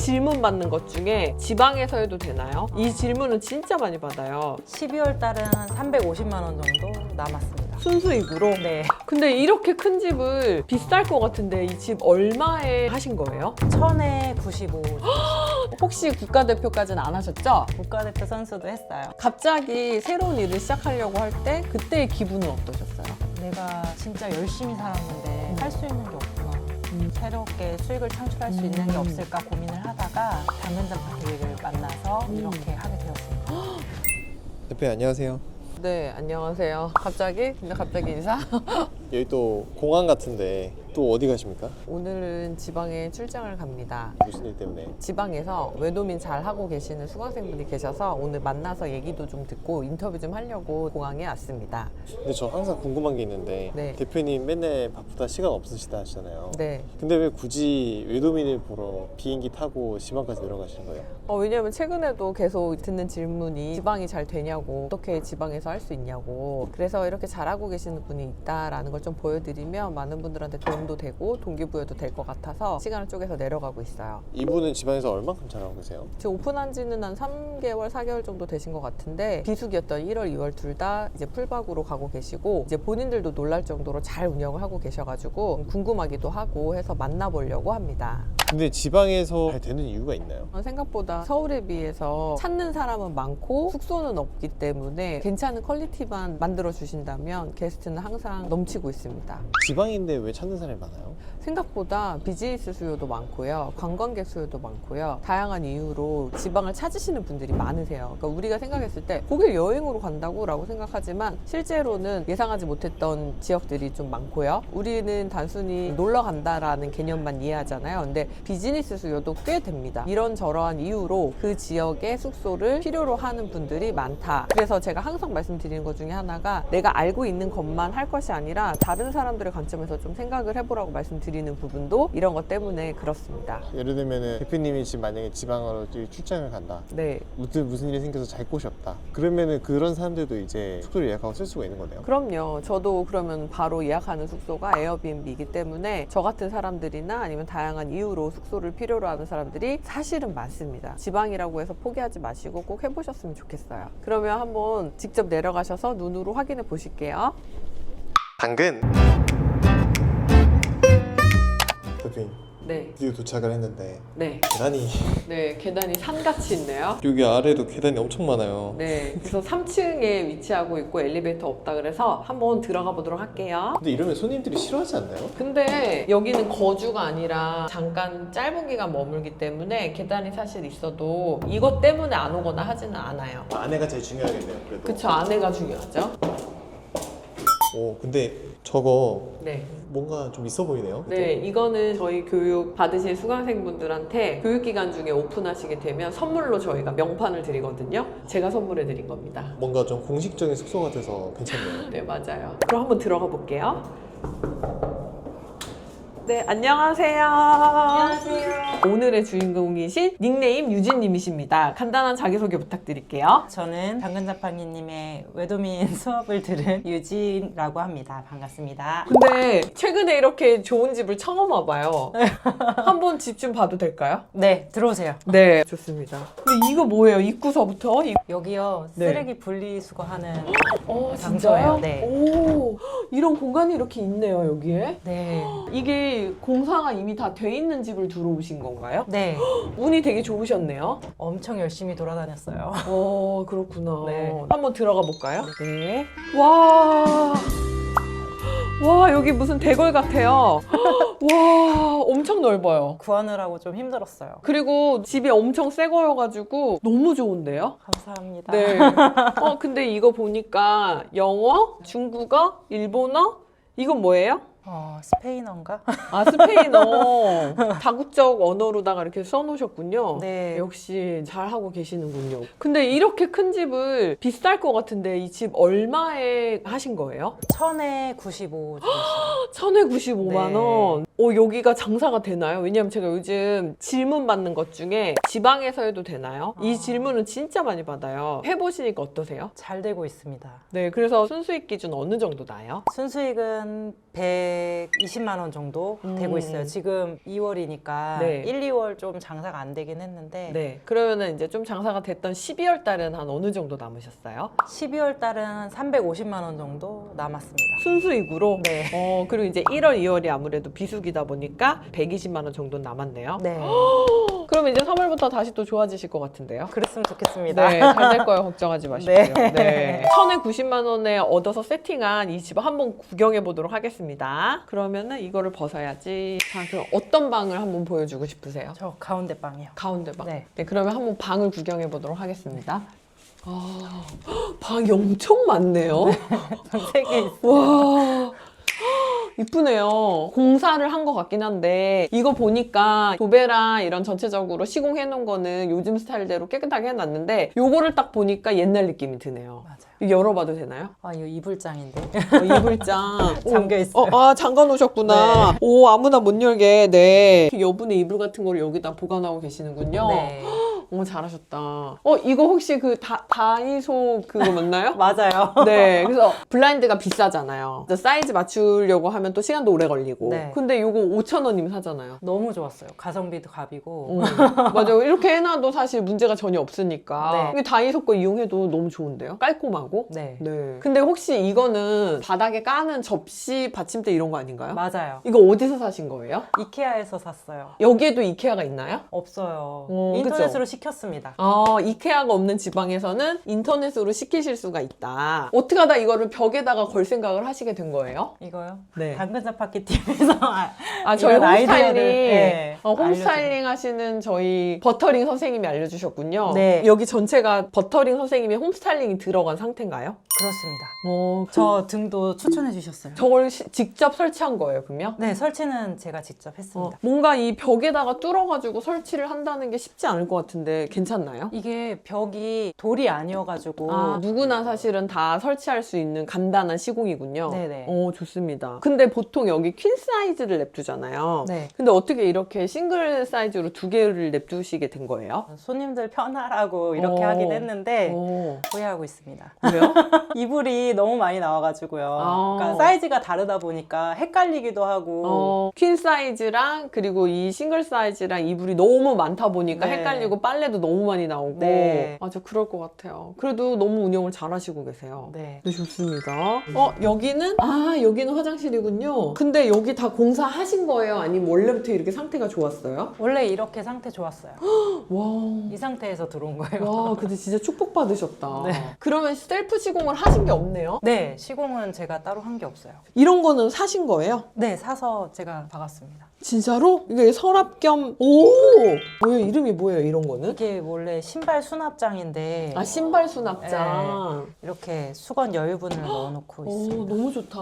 질문 받는 것 중에 지방에서 해도 되나요? 이 질문은 진짜 많이 받아요. 12월 달은 한 350만 원 정도 남았습니다. 순수익으로? 네. 근데 이렇게 큰 집을 비쌀 것 같은데 이 집 얼마에 하신 거예요? 1000에 95. 혹시 국가대표까지는 안 하셨죠? 국가대표 선수도 했어요. 갑자기 새로운 일을 시작하려고 할 때 그때의 기분은 어떠셨어요? 내가 진짜 열심히 살았는데 할 수 있는 게 없구나. 새롭게 수익을 창출할 수 있는 게 없을까 고민을 하다가 당근자파기를 만나서 이렇게 하게 되었습니다. 대표님 안녕하세요. 네, 안녕하세요. 갑자기? 근데 갑자기 인사? 여기 또 공항 같은데 또 어디 가십니까? 오늘은 지방에 출장을 갑니다. 무슨 일 때문에? 지방에서 외도민 잘 하고 계시는 수강생분이 계셔서 오늘 만나서 얘기도 좀 듣고 인터뷰 좀 하려고 공항에 왔습니다. 근데 저 항상 궁금한 게 있는데 네. 대표님 맨날 바쁘다 시간 없으시다 하시잖아요. 네. 근데 왜 굳이 외도민을 보러 비행기 타고 지방까지 내려가시는 거예요? 왜냐면 최근에도 계속 듣는 질문이 지방이 잘 되냐고, 어떻게 지방에서 할 수 있냐고. 그래서 이렇게 잘하고 계시는 분이 있다라는 걸 좀 보여드리면 많은 분들한테 도움도 되고 동기부여도 될 것 같아서 시간을 쪼개서 내려가고 있어요. 이분은 지방에서 얼만큼 잘하고 계세요? 지금 오픈한 지는 한 3개월, 4개월 정도 되신 것 같은데 비수기였던 1월, 2월 둘 다 이제 풀박으로 가고 계시고 이제 본인들도 놀랄 정도로 잘 운영을 하고 계셔가지고 궁금하기도 하고 해서 만나보려고 합니다. 근데 지방에서 잘 되는 이유가 있나요? 생각보다 서울에 비해서 찾는 사람은 많고 숙소는 없기 때문에 괜찮은 퀄리티만 만들어 주신다면 게스트는 항상 넘치고 있습니다. 지방인데 왜 찾는 사람이 많아요? 생각보다 비즈니스 수요도 많고요, 관광객 수요도 많고요, 다양한 이유로 지방을 찾으시는 분들이 많으세요. 그러니까 우리가 생각했을 때 거길 여행으로 간다고 라고 생각하지만 실제로는 예상하지 못했던 지역들이 좀 많고요. 우리는 단순히 놀러 간다라는 개념만 이해하잖아요. 근데 비즈니스 수요도 꽤 됩니다. 이런저러한 이유로 그 지역의 숙소를 필요로 하는 분들이 많다. 그래서 제가 항상 말씀드리는 것 중에 하나가 내가 알고 있는 것만 할 것이 아니라 다른 사람들의 관점에서 좀 생각을 해보라고 말씀드리는 부분도 이런 것 때문에 그렇습니다. 예를 들면은 대표님이 지금 만약에 지방으로 출장을 간다. 네. 무슨 일이 생겨서 잘 곳이 없다. 그러면은 그런 사람들도 이제 숙소를 예약하고 쓸 수가 있는 거네요. 그럼요. 저도 그러면 바로 예약하는 숙소가 에어비앤비이기 때문에 저 같은 사람들이나 아니면 다양한 이유로 숙소를 필요로 하는 사람들이 사실은 많습니다. 지방이라고 해서 포기하지 마시고 꼭 해보셨으면 좋겠어요. 그러면 한번 직접 내려가셔서 눈으로 확인해 보실게요. 당근! 대표님 네. 드디어 도착을 했는데 네. 계단이 네. 계단이 산같이 있네요. 여기 아래도 계단이 엄청 많아요. 네. 그래서 3층에 위치하고 있고 엘리베이터 없다 그래서 한번 들어가 보도록 할게요. 근데 이러면 손님들이 싫어하지 않나요? 근데 여기는 거주가 아니라 잠깐 짧은 기간 머물기 때문에 계단이 사실 있어도 이것 때문에 안 오거나 하지는 않아요. 아내가 제일 중요하겠네요. 그래도. 그쵸, 아내가 중요하죠. 오 근데 저거 네. 뭔가 좀 있어 보이네요. 네, 이거는 저희 교육 받으실 수강생분들한테 교육기간 중에 오픈하시게 되면 선물로 저희가 명판을 드리거든요. 제가 선물해 드린 겁니다. 뭔가 좀 공식적인 숙소 같아서 괜찮네요. 네, 맞아요. 그럼 한번 들어가 볼게요. 네, 안녕하세요. 안녕하세요. 오늘의 주인공이신 닉네임 유진님이십니다. 간단한 자기소개 부탁드릴게요. 저는 당근자파기님의 외도민 수업을 들은 유진이라고 합니다. 반갑습니다. 근데 최근에 이렇게 좋은 집을 처음 와봐요. 한번 집 좀 봐도 될까요? 네, 들어오세요. 네, 좋습니다. 근데 이거 뭐예요? 입구서부터? 여기요, 네. 쓰레기 분리수거하는 진짜요? 장소예요. 네. 오, 이런 공간이 이렇게 있네요, 여기에. 네. 이게 공사가 이미 다 돼 있는 집을 들어오신 건가요? 네. 운이 되게 좋으셨네요. 엄청 열심히 돌아다녔어요. 그렇구나. 네. 한번 들어가 볼까요? 네. 와. 와, 여기 무슨 대궐 같아요. 와, 엄청 넓어요. 구하느라고 좀 힘들었어요. 그리고 집이 엄청 새 거여가지고 너무 좋은데요? 감사합니다. 네. 근데 이거 보니까 영어, 중국어, 일본어? 이건 뭐예요? 스페인어인가? 아, 스페인어. 다국적 언어로다가 이렇게 써놓으셨군요. 네. 역시 잘하고 계시는군요. 근데 이렇게 큰 집을 비쌀 것 같은데 이 집 얼마에 하신 거예요? 1000에 95 주셨어요. 1,095만 원. 여기가 장사가 되나요? 왜냐면 제가 요즘 질문 받는 것 중에 지방에서 해도 되나요? 이 질문은 진짜 많이 받아요. 해보시니까 어떠세요? 잘 되고 있습니다. 네, 그래서 순수익 기준 어느 정도 나요? 순수익은 120만 원 정도 되고 있어요. 지금 2월이니까 네. 1, 2월 좀 장사가 안 되긴 했는데 네. 그러면은 이제 좀 장사가 됐던 12월 달은 한 어느 정도 남으셨어요? 12월 달은 350만 원 정도 남았습니다. 순수익으로? 네. 그리고 이제 1월, 2월이 아무래도 비수기다 보니까 120만 원 정도 남았네요. 네. 그러면 이제 3월부터 다시 또 좋아지실 것 같은데요? 그랬으면 좋겠습니다. 네, 잘 될 거예요. 걱정하지 마시고요. 네. 네. 1,090만 원에 얻어서 세팅한 이 집 한번 구경해 보도록 하겠습니다. 그러면은 이거를 벗어야지. 자, 그럼 어떤 방을 한번 보여주고 싶으세요? 저 가운데 방이요. 가운데 방. 네. 네, 그러면 한번 방을 구경해 보도록 하겠습니다. 방이 엄청 많네요. 세 개 있어요. 와. 이쁘네요. 공사를 한 것 같긴 한데 이거 보니까 도배랑 이런 전체적으로 시공해 놓은 거는 요즘 스타일대로 깨끗하게 해놨는데 요거를 딱 보니까 옛날 느낌이 드네요. 맞아요. 이거 열어봐도 되나요? 이거 이불장인데. 이불장. 잠겨 있어요. 잠가 놓으셨구나. 오, 아무나 못 열게. 네. 여분의 이불 같은 거를 여기다 보관하고 계시는군요. 네. 오, 잘하셨다. 이거 혹시 그 다이소 그거 맞나요? 맞아요. 네, 그래서 블라인드가 비싸잖아요. 사이즈 맞추려고 하면 또 시간도 오래 걸리고. 네. 근데 요거 5,000원이면 사잖아요. 너무 좋았어요. 가성비도 갑이고. 맞아요. 이렇게 해놔도 사실 문제가 전혀 없으니까. 네. 이게 다이소 거 이용해도 너무 좋은데요? 깔끔하고. 네. 네. 근데 혹시 이거는 바닥에 까는 접시 받침대 이런 거 아닌가요? 맞아요. 이거 어디서 사신 거예요? 이케아에서 샀어요. 여기에도 이케아가 있나요? 없어요. 그쵸? 인터넷으로 시켰습니다. 이케아가 없는 지방에서는 인터넷으로 시키실 수가 있다. 어떻게 하다 이거를 벽에다가 걸 생각을 하시게 된 거예요? 이거요? 네. 당근 자파기 팀에서 저희 이런 홈스타일링, 네, 홈스타일링 하시는 저희 버터링 선생님이 알려주셨군요. 네. 여기 전체가 버터링 선생님의 홈스타일링이 들어간 상태인가요? 그렇습니다. 저 등도 추천해 주셨어요. 저걸 직접 설치한 거예요, 그러면? 네, 설치는 제가 직접 했습니다. 뭔가 이 벽에다가 뚫어가지고 설치를 한다는 게 쉽지 않을 것 같은데 괜찮나요? 이게 벽이 돌이 아니어가지고 누구나 사실은 다 설치할 수 있는 간단한 시공이군요. 네네. 좋습니다. 근데 보통 여기 퀸 사이즈를 냅두잖아요. 네. 근데 어떻게 이렇게 싱글 사이즈로 2개를 냅두시게 된 거예요? 손님들 편하라고 이렇게 하긴 했는데 후회하고 있습니다. 왜요? 이불이 너무 많이 나와가지고요. 그러니까 사이즈가 다르다 보니까 헷갈리기도 하고. 퀸 사이즈랑 그리고 이 싱글 사이즈랑 이불이 너무 많다 보니까 네. 헷갈리고 빨래도 너무 많이 나오고. 네. 맞아, 그럴 것 같아요. 그래도 너무 운영을 잘 하시고 계세요. 네. 네, 좋습니다. 여기는 화장실이군요. 근데 여기 다 공사하신 거예요? 아니면 원래부터 이렇게 상태가 좋았어요? 원래 이렇게 상태 좋았어요. 와. 이 상태에서 들어온 거예요. 와, 근데 진짜 축복받으셨다. 네. 그러면 셀프 시공을 하신 게 없네요? 네, 시공은 제가 따로 한 게 없어요. 이런 거는 사신 거예요? 네, 사서 제가 박았습니다. 진짜로? 이게 서랍 겸, 뭐예요? 이름이 뭐예요, 이런 거는? 이게 원래 신발 수납장인데 신발 수납장. 이렇게 수건 여유분을 넣어놓고 있습니다. 너무 좋다.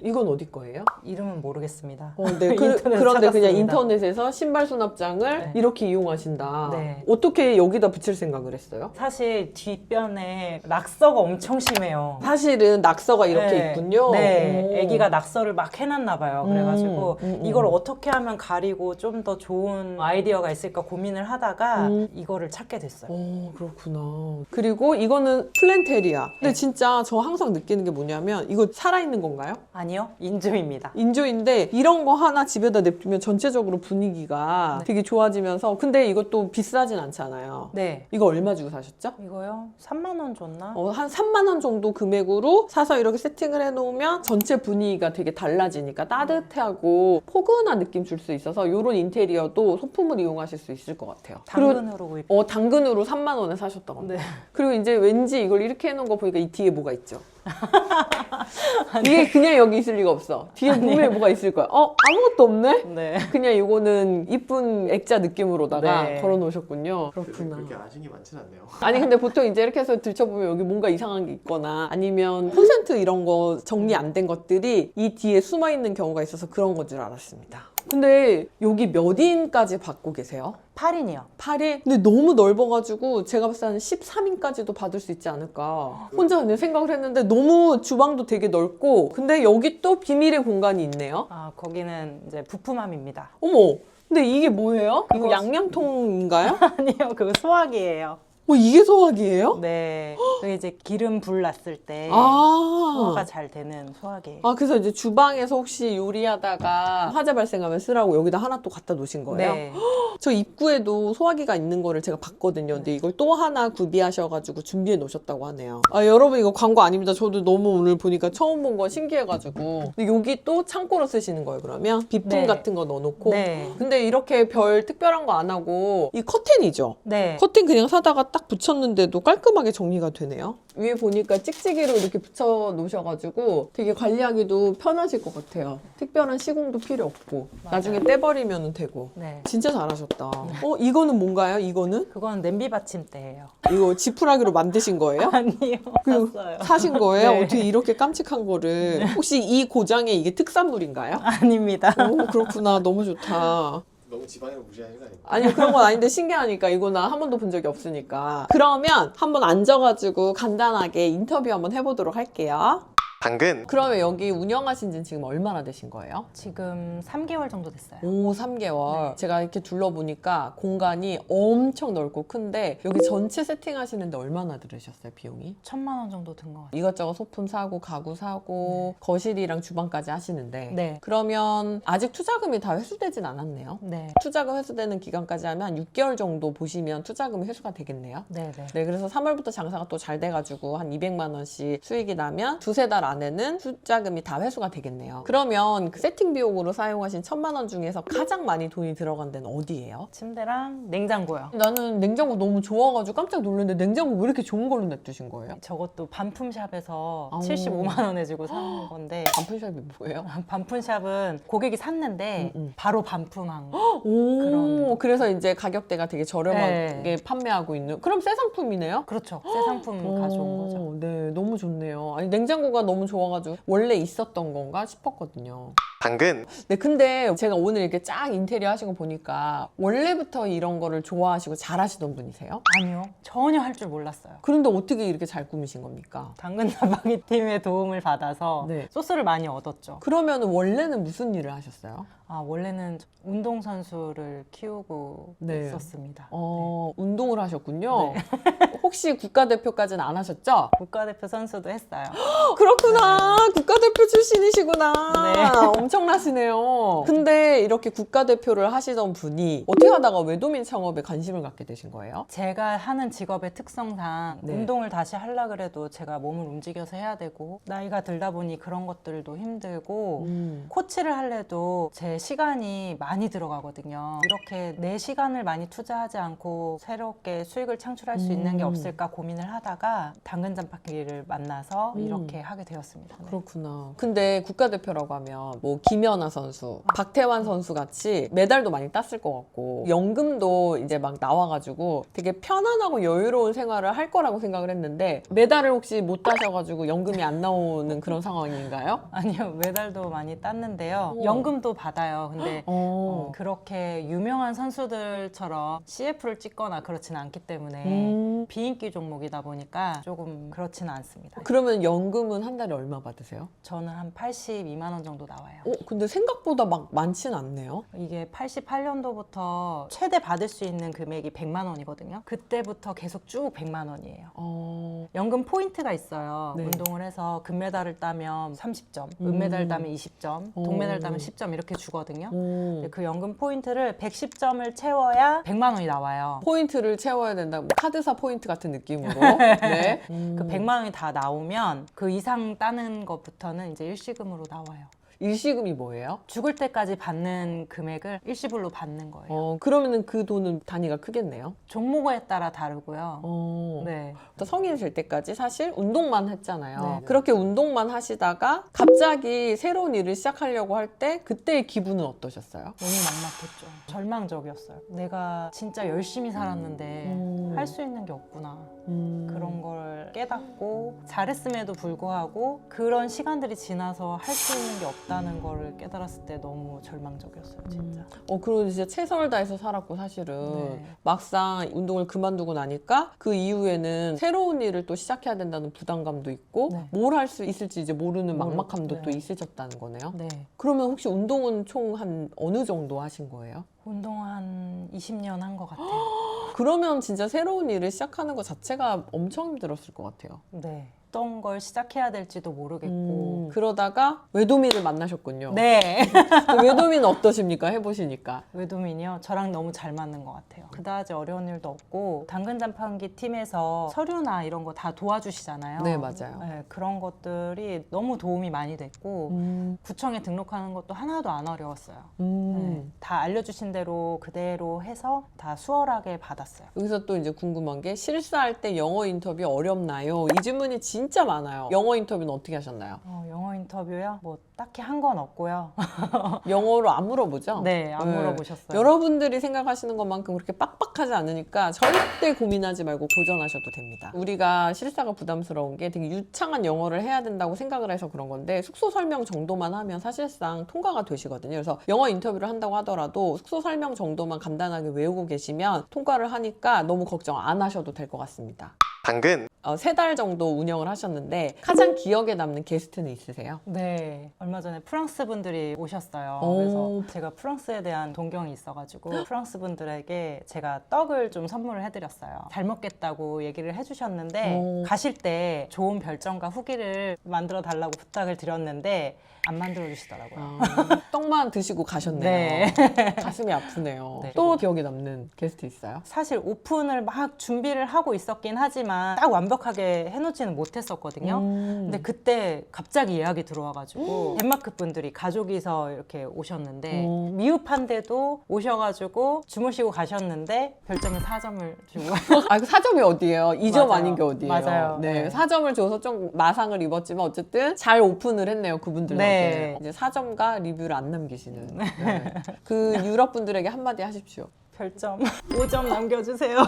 이건 어디 거예요? 이름은 모르겠습니다. 네, 인터넷 그런데 그냥 찾았습니다. 인터넷에서 신발 수납장을 네. 이렇게 이용하신다. 네. 어떻게 여기다 붙일 생각을 했어요? 사실 뒷변에 낙서가 엄청 심해요. 사실은 낙서가 이렇게 네. 있군요. 네, 오. 아기가 낙서를 막 해놨나 봐요. 그래가지고 이걸 어떻게 하면 가리고 좀 더 좋은 아이디어가 있을까 고민을 하다가 이거를 찾게 됐어요. 그렇구나. 그리고 이거는 플랜테리아. 근데 진짜 저 항상 느끼는 게 뭐냐면 이거 살아있는 건가요? 아니요, 인조입니다. 인조인데 이런 거 하나 집에다 냅두면 전체적으로 분위기가 되게 좋아지면서 근데 이것도 비싸진 않잖아요. 네, 이거 얼마 주고 사셨죠? 이거요? 3만 원 줬나? 한 3만 원 정도 금액으로 사서 이렇게 세팅을 해놓으면 전체 분위기가 되게 달라지니까 따뜻하고 포근한 느낌 줄 수 있어서 이런 인테리어도 소품을 이용하실 수 있을 것 같아요. 당근으로 구입. 당근으로 3만 원에 사셨다고 합니다. 네. 그리고 이제 왠지 이걸 이렇게 해놓은 거 보니까 이 뒤에 뭐가 있죠? 이게 그냥 여기 있을 리가 없어. 뒤에 분명히 뭐가 있을 거야. 아무것도 없네? 네. 그냥 이거는 이쁜 액자 느낌으로다가 네. 걸어 놓으셨군요. 그렇구나. 그렇게 아신 게 많진 않네요. 아니 근데 보통 이제 이렇게 해서 들춰보면 여기 뭔가 이상한 게 있거나 아니면 콘센트 이런 거 정리 안 된 것들이 이 뒤에 숨어 있는 경우가 있어서 그런 건 줄 알았습니다. 근데 여기 몇 인까지 받고 계세요? 8인이요. 8인? 근데 너무 넓어가지고 제가 봤을 때는 13인까지도 받을 수 있지 않을까 혼자 그냥 생각을 했는데 너무 주방도 되게 넓고 근데 여기 또 비밀의 공간이 있네요. 아, 거기는 이제 부품함입니다. 어머, 근데 이게 뭐예요? 이거 그거- 양념통인가요? 아니요, 그거 소화기예요. 이게 소화기예요? 네, 그게 이제 기름 불 났을 때 소화가 아. 잘 되는 소화기예요. 아, 그래서 이제 주방에서 혹시 요리하다가 화재 발생하면 쓰라고 여기다 하나 또 갖다 놓으신 거예요? 네, 저 입구에도 소화기가 있는 거를 제가 봤거든요. 근데 이걸 또 하나 구비하셔가지고 준비해 놓으셨다고 하네요. 아, 여러분 이거 광고 아닙니다. 저도 너무 오늘 보니까 처음 본 거 신기해가지고. 근데 여기 또 창고로 쓰시는 거예요, 그러면? 비품 네. 같은 거 넣어놓고. 네, 근데 이렇게 별 특별한 거 안 하고 이 커튼이죠? 네. 커튼 그냥 사다가 딱 붙였는데도 깔끔하게 정리가 되네요. 위에 보니까 찍찍이로 이렇게 붙여 놓으셔가지고 되게 관리하기도 편하실 것 같아요. 특별한 시공도 필요 없고 맞아요. 나중에 떼버리면 되고. 네. 진짜 잘하셨다. 이거는 뭔가요? 이거는? 그건 냄비 받침대예요. 이거 지푸라기로 만드신 거예요? 아니요, 그 샀어요. 사신 거예요? 네. 어떻게 이렇게 깜찍한 거를. 혹시 이 고장에 이게 특산물인가요? 아닙니다. 오, 그렇구나. 너무 좋다. 너무 집안을 무시하는 거 아니에요? 아니 그런 건 아닌데 신기하니까 이거 나 한 번도 본 적이 없으니까. 그러면 한번 앉아가지고 간단하게 인터뷰 한번 해보도록 할게요. 당근. 그러면 여기 운영하신 지는 지금 얼마나 되신 거예요? 지금 3개월 정도 됐어요. 오, 3개월. 제가 이렇게 둘러보니까 공간이 엄청 넓고 큰데 여기 전체 세팅하시는데 얼마나 들으셨어요, 비용이? 1,000만 원 정도 든 것 같아요. 이것저것 소품 사고 가구 사고 거실이랑 주방까지 하시는데 네. 그러면 아직 투자금이 다 회수되진 않았네요. 네. 투자금 회수되는 기간까지 하면 한 6개월 정도 보시면 투자금이 회수가 되겠네요. 네, 네. 네, 그래서 3월부터 장사가 또 잘 돼가지고 한 200만 원씩 수익이 나면 두세 달 안에는 투자금이 다 회수가 되겠네요. 그러면 그 세팅 비용으로 사용하신 1,000만 원 중에서 가장 많이 돈이 들어간 데는 어디예요? 침대랑 냉장고요. 나는 냉장고 너무 좋아가지고 깜짝 놀랐는데 냉장고 왜 이렇게 좋은 걸로 냅두신 거예요? 저것도 반품샵에서 아우. 75만 원 해주고 산 건데 반품샵이 뭐예요? 반품샵은 고객이 샀는데 바로 반품한 거. 오, 그런- 그래서 이제 가격대가 되게 저렴하게 네. 판매하고 있는. 그럼 새 상품이네요? 그렇죠. 새 상품 가져온 거죠. 네, 너무 좋네요. 아니, 냉장고가 너무 좋아가지고 원래 있었던 건가 싶었거든요. 당근. 네, 근데 제가 오늘 이렇게 쫙 인테리어 하신 거 보니까 원래부터 이런 거를 좋아하시고 잘하시던 분이세요? 아니요. 전혀 할 줄 몰랐어요. 그런데 어떻게 이렇게 잘 꾸미신 겁니까? 당근 나방이 팀의 도움을 받아서 네. 소스를 많이 얻었죠. 그러면 원래는 무슨 일을 하셨어요? 아, 원래는 운동선수를 키우고 네. 있었습니다. 운동을 하셨군요. 네. 혹시 국가대표까지는 안 하셨죠? 국가대표 선수도 했어요. 그렇구나. 국가대표 출신이시구나. 네. 엄청나시네요. 근데 이렇게 국가대표를 하시던 분이 어떻게 하다가 외도민 창업에 관심을 갖게 되신 거예요? 제가 하는 직업의 특성상 네. 운동을 다시 하려 그래도 제가 몸을 움직여서 해야 되고 나이가 들다 보니 그런 것들도 힘들고 코치를 할래도 제 시간이 많이 들어가거든요. 이렇게 내 시간을 많이 투자하지 않고 새롭게 수익을 창출할 수 있는 게 없을까 고민을 하다가 당근짬파기를 만나서 이렇게 하게 되었습니다. 네. 그렇구나. 근데 국가대표라고 하면 뭐 김연아 선수, 박태환 선수 같이 메달도 많이 땄을 것 같고 연금도 이제 막 나와가지고 되게 편안하고 여유로운 생활을 할 거라고 생각을 했는데 메달을 혹시 못 따셔가지고 연금이 안 나오는 그런 상황인가요? 아니요, 메달도 많이 땄는데요. 오. 연금도 받아요. 근데 어. 그렇게 유명한 선수들처럼 CF를 찍거나 그렇지는 않기 때문에 비인기 종목이다 보니까 조금 그렇지는 않습니다. 그러면 연금은 한 달에 얼마 받으세요? 저는 한 82만 원 정도 나와요. 근데 생각보다 막 많진 않네요. 이게 88년도부터 최대 받을 수 있는 금액이 100만 원이거든요. 그때부터 계속 쭉 100만 원이에요. 연금 포인트가 있어요. 네. 운동을 해서 금메달을 따면 30점, 은메달 따면 20점, 동메달 따면 10점 이렇게 주거든요. 근데 그 연금 포인트를 110점을 채워야 100만 원이 나와요. 포인트를 채워야 된다. 뭐 카드사 포인트 같은 느낌으로. 네. 그 100만 원이 다 나오면 그 이상 따는 것부터는 이제 일시금으로 나와요. 일시금이 뭐예요? 죽을 때까지 받는 금액을 일시불로 받는 거예요. 그러면은 그 돈은 단위가 크겠네요. 종목에 따라 다르고요. 네. 성인 될 때까지 사실 운동만 했잖아요. 네. 그렇게 운동만 하시다가 갑자기 새로운 일을 시작하려고 할 때 그때의 기분은 어떠셨어요? 너무 막막했죠. 절망적이었어요. 내가 진짜 열심히 살았는데 할 수 있는 게 없구나. 그런 걸 깨닫고 잘했음에도 불구하고 그런 시간들이 지나서 할 수 있는 게 없다. 없다는 거를 깨달았을 때 너무 절망적이었어요, 진짜. 그리고 진짜 최선을 다해서 살았고 사실은 네. 막상 운동을 그만두고 나니까 그 이후에는 새로운 일을 또 시작해야 된다는 부담감도 있고 네. 뭘 할 수 있을지 이제 모르는 막막함도 네. 또 있으셨다는 거네요. 네. 그러면 혹시 운동은 총 한 어느 정도 하신 거예요? 운동 한 20년 한 것 같아요. 그러면 진짜 새로운 일을 시작하는 것 자체가 엄청 힘들었을 것 같아요. 네. 어떤 걸 시작해야 될지도 모르겠고. 그러다가 외도민을 만나셨군요. 네. 그 외도민 어떠십니까? 해보시니까. 외도민이요? 저랑 너무 잘 맞는 것 같아요. 그다지 어려운 일도 없고 당근 자판기 팀에서 서류나 이런 거 다 도와주시잖아요. 네, 맞아요. 네, 그런 것들이 너무 도움이 많이 됐고 구청에 등록하는 것도 하나도 안 어려웠어요. 네, 다 알려주신 대로 그대로 해서 다 수월하게 받았어요. 여기서 또 이제 궁금한 게 실사할 때 영어 인터뷰 어렵나요? 이 질문이 진짜 많아요. 영어 인터뷰는 어떻게 하셨나요? 영어 인터뷰요? 뭐 딱히 한 건 없고요. 영어로 안 물어보죠? 네, 안 네. 물어보셨어요. 여러분들이 생각하시는 것만큼 그렇게 빡빡하지 않으니까 절대 고민하지 말고 도전하셔도 됩니다. 우리가 실사가 부담스러운 게 되게 유창한 영어를 해야 된다고 생각을 해서 그런 건데 숙소 설명 정도만 하면 사실상 통과가 되시거든요. 그래서 영어 인터뷰를 한다고 하더라도 숙소 설명 정도만 간단하게 외우고 계시면 통과를 하니까 너무 걱정 안 하셔도 될 것 같습니다. 당근 3달 정도 운영을 하셨는데 가장 기억에 남는 게스트는 있으세요? 네, 얼마 전에 프랑스 분들이 오셨어요. 오. 그래서 제가 프랑스에 대한 동경이 있어가지고 프랑스 분들에게 제가 떡을 좀 선물을 해드렸어요. 잘 먹겠다고 얘기를 해주셨는데 오. 가실 때 좋은 별점과 후기를 만들어 달라고 부탁을 드렸는데 안 만들어 주시더라고요. 떡만 드시고 가셨네요. 네. 가슴이 아프네요. 네. 또 기억에 남는 게스트 있어요? 사실 오픈을 막 준비를 하고 있었긴 하지만 딱 완벽하게 해놓지는 못했었거든요. 근데 그때 갑자기 예약이 들어와가지고 덴마크 분들이 가족이서 이렇게 오셨는데 미흡한데도 오셔가지고 주무시고 가셨는데 별점을 4점을 주고 그 4점이 어디예요? 2점 맞아요. 아닌 게 어디예요? 맞아요. 네, 네. 4점을 줘서 좀 마상을 입었지만 어쨌든 잘 오픈을 했네요. 그분들한테. 네. 이제 4점과 리뷰를 안 남기시는. 네. 그 유럽 분들에게 한마디 하십시오. 별점 5점 남겨주세요.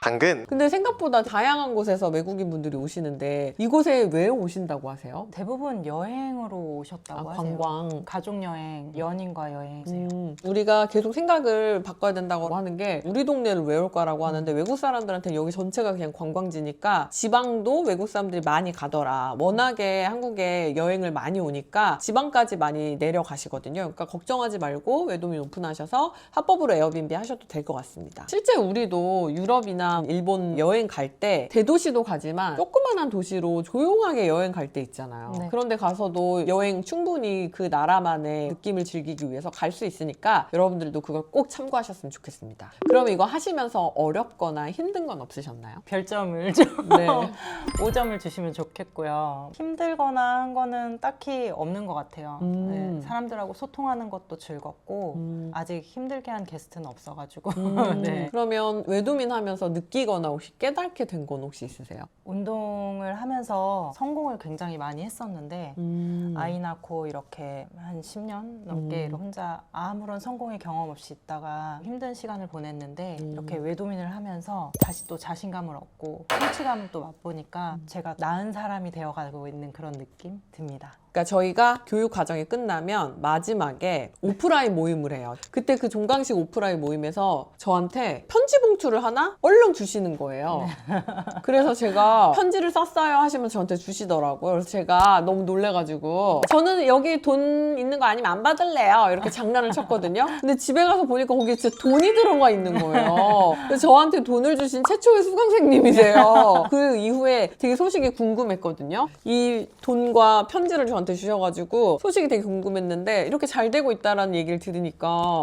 당근 근데 생각보다 다양한 곳에서 외국인 분들이 오시는데 이곳에 왜 오신다고 하세요? 대부분 여행으로 오셨다고 하세요. 관광. 가족 여행, 연인과 여행이세요. 우리가 계속 생각을 바꿔야 된다고 하는 게 우리 동네를 왜 올까라고 하는데 외국 사람들한테 여기 전체가 그냥 관광지니까 지방도 외국 사람들이 많이 가더라. 워낙에 한국에 여행을 많이 오니까 지방까지 많이 내려가시거든요. 그러니까 걱정하지 말고 외도민 오픈하셔서 합법으로 에어비앤비 하셔도 될 것 같습니다. 실제 우리도 유럽이나 일본 여행 갈 때 대도시도 가지만 조그만한 도시로 조용하게 여행 갈 때 있잖아요. 네. 그런데 가서도 여행 충분히 그 나라만의 느낌을 즐기기 위해서 갈 수 있으니까 여러분들도 그걸 꼭 참고하셨으면 좋겠습니다. 그럼 이거 하시면서 어렵거나 힘든 건 없으셨나요? 별점을 좀 네. 5점을 주시면 좋겠고요. 힘들거나 한 거는 딱히 없는 것 같아요. 네, 사람들하고 소통하는 것도 즐겁고 아직 힘들게 한 게스트는 없어가지고 네. 그러면 외도민 하면서 느끼거나 혹시 깨닫게 된 건 혹시 있으세요? 운동을 하면서 성공을 굉장히 많이 했었는데 아이 낳고 이렇게 한 10년 넘게 혼자 아무런 성공의 경험 없이 있다가 힘든 시간을 보냈는데 이렇게 외도민을 하면서 다시 또 자신감을 얻고 성취감을 또 맛보니까 제가 나은 사람이 되어가고 있는 그런 느낌 듭니다. 그러니까 저희가 교육 과정이 끝나면 마지막에 오프라인 모임을 해요. 그때 그 종강식 오프라인 모임에서 저한테 편지 봉투를 하나 얼른 주시는 거예요. 그래서 제가 편지를 썼어요 하시면 저한테 주시더라고요. 그래서 제가 너무 놀래가지고 저는 여기 돈 있는 거 아니면 안 받을래요. 이렇게 장난을 쳤거든요. 근데 집에 가서 보니까 거기에 진짜 돈이 들어가 있는 거예요. 그래서 저한테 돈을 주신 최초의 수강생님이세요. 그 이후에 되게 소식이 궁금했거든요. 이 돈과 편지를 저한테 주셔가지고 소식이 되게 궁금했는데 이렇게 잘 되고 있다라는 얘기를 들으니까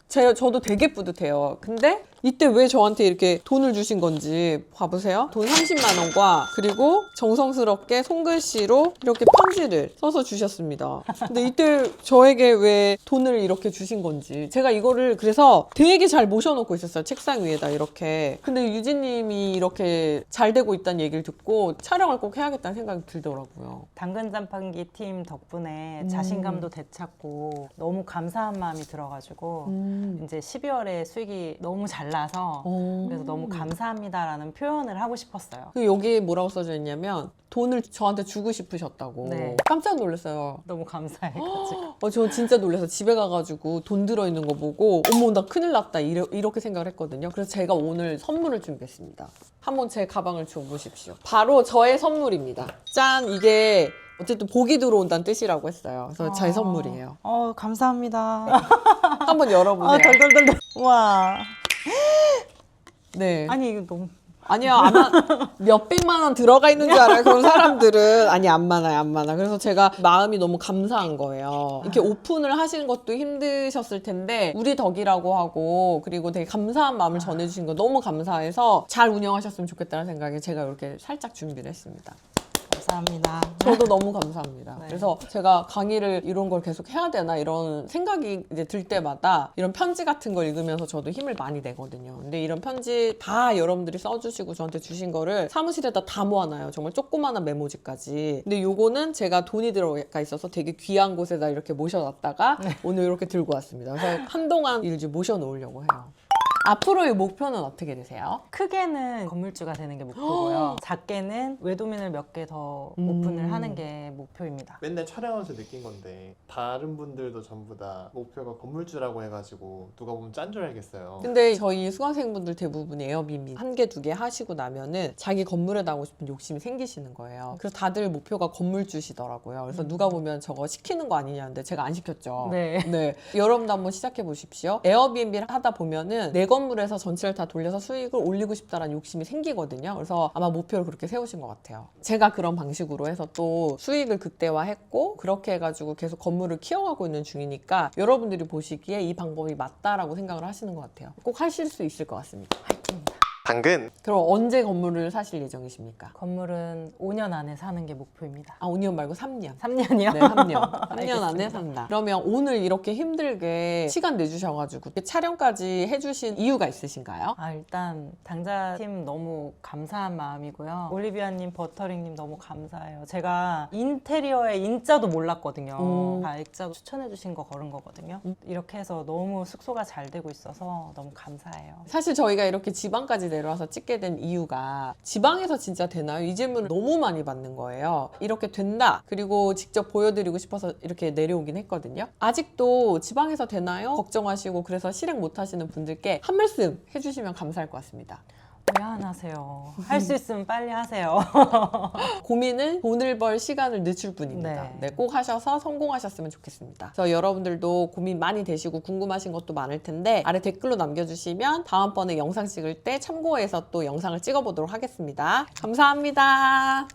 저도 되게 뿌듯해요. 근데 이때 왜 저한테 이렇게 돈을 주신 건지 봐보세요. 돈 30만 원과 그리고 정성스럽게 손글씨로 이렇게 편지를 써서 주셨습니다. 근데 이때 저에게 왜 돈을 이렇게 주신 건지 제가 이거를 그래서 되게 잘 모셔놓고 있었어요. 책상 위에다 이렇게. 근데 유진님이 이렇게 잘 되고 있다는 얘기를 듣고 촬영을 꼭 해야겠다는 생각이 들더라고요. 당근 자판기 팀 덕분에 자신감도 되찾고 너무 감사한 마음이 들어가지고 이제 12월에 수익이 너무 잘 달라서 그래서 너무 감사합니다라는 표현을 하고 싶었어요. 그 여기 뭐라고 써져 있냐면 돈을 저한테 주고 싶으셨다고. 네. 깜짝 놀랐어요. 너무 감사해가지고. 저 진짜 놀라서 집에 가가지고 돈 들어있는 거 보고 어머 나 큰일 났다 이렇게 생각을 했거든요. 그래서 제가 오늘 선물을 준비했습니다. 한번 제 가방을 줘보십시오. 바로 저의 선물입니다. 짠! 이게 어쨌든 복이 들어온다는 뜻이라고 했어요. 그래서 제 선물이에요. 감사합니다. 한번 열어보세요. 덜덜덜덜. 와. 네. 아니, 이거 너무. 아니요, 아마 몇백만 원 들어가 있는 줄 알아요. 그런 사람들은. 아니, 안 많아요, 안 많아. 그래서 제가 마음이 너무 감사한 거예요. 이렇게 오픈을 하시는 것도 힘드셨을 텐데, 우리 덕이라고 하고, 그리고 되게 감사한 마음을 전해주신 거 너무 감사해서 잘 운영하셨으면 좋겠다는 생각에 제가 이렇게 살짝 준비를 했습니다. 감사합니다. 저도 너무 감사합니다. 네. 그래서 제가 강의를 이런 걸 계속 해야 되나 이런 생각이 이제 들 때마다 이런 편지 같은 걸 읽으면서 저도 힘을 많이 내거든요. 근데 이런 편지 다 여러분들이 써주시고 저한테 주신 거를 사무실에다 다 모아놔요. 정말 조그마한 메모지까지. 근데 요거는 제가 돈이 들어가 있어서 되게 귀한 곳에다 이렇게 모셔놨다가 오늘 이렇게 들고 왔습니다. 그래서 한동안 이제 모셔놓으려고 해요. 앞으로의 목표는 어떻게 되세요? 크게는 건물주가 되는 게 목표고요. 작게는 외도면을 몇 개 더 오픈을 하는 게 목표입니다. 맨날 촬영하면서 느낀 건데 다른 분들도 전부 다 목표가 건물주라고 해가지고 누가 보면 짠 줄 알겠어요. 근데 저희 수강생분들 대부분이 에어비앤비 한 개, 두 개 하시고 나면은 자기 건물에 나오고 싶은 욕심이 생기시는 거예요. 그래서 다들 목표가 건물주시더라고요. 그래서 누가 보면 저거 시키는 거 아니냐는데 제가 안 시켰죠. 네. 여러분도 한번 시작해 보십시오. 에어비앤비를 하다 보면은 내 건물에서 전체를 다 돌려서 수익을 올리고 싶다라는 욕심이 생기거든요. 그래서 아마 목표를 그렇게 세우신 것 같아요. 제가 그런 방식으로 해서 또 수익을 극대화했고 그렇게 해가지고 계속 건물을 키워가고 있는 중이니까 여러분들이 보시기에 이 방법이 맞다라고 생각을 하시는 것 같아요. 꼭 하실 수 있을 것 같습니다. 화이팅입니다. 당근 그럼 언제 건물을 사실 예정이십니까? 건물은 5년 안에 사는 게 목표입니다. 5년 말고 3년. 3년이요? 네, 3년. 3년 안에 알겠습니다. 산다. 그러면 오늘 이렇게 힘들게 시간 내주셔가지고 촬영까지 해주신 이유가 있으신가요? 일단 당자팀 너무 감사한 마음이고요. 올리비아님, 버터링님 너무 감사해요. 제가 인테리어의 인자도 몰랐거든요. 다 액자도 추천해주신 거 걸은 거거든요. 이렇게 해서 너무 숙소가 잘 되고 있어서 너무 감사해요. 사실 저희가 이렇게 지방까지 내려와서 찍게 된 이유가 지방에서 진짜 되나요? 이 질문을 너무 많이 받는 거예요. 이렇게 된다. 그리고 직접 보여드리고 싶어서 이렇게 내려오긴 했거든요. 아직도 지방에서 되나요? 걱정하시고 그래서 실행 못 하시는 분들께 한 말씀 해주시면 감사할 것 같습니다. 왜 안 하세요? 할 수 있으면 빨리 하세요. 고민은 돈을 벌 시간을 늦출 뿐입니다. 네. 꼭 하셔서 성공하셨으면 좋겠습니다. 그래서 여러분들도 고민 많이 되시고 궁금하신 것도 많을 텐데 아래 댓글로 남겨주시면 다음번에 영상 찍을 때 참고해서 또 영상을 찍어보도록 하겠습니다. 감사합니다.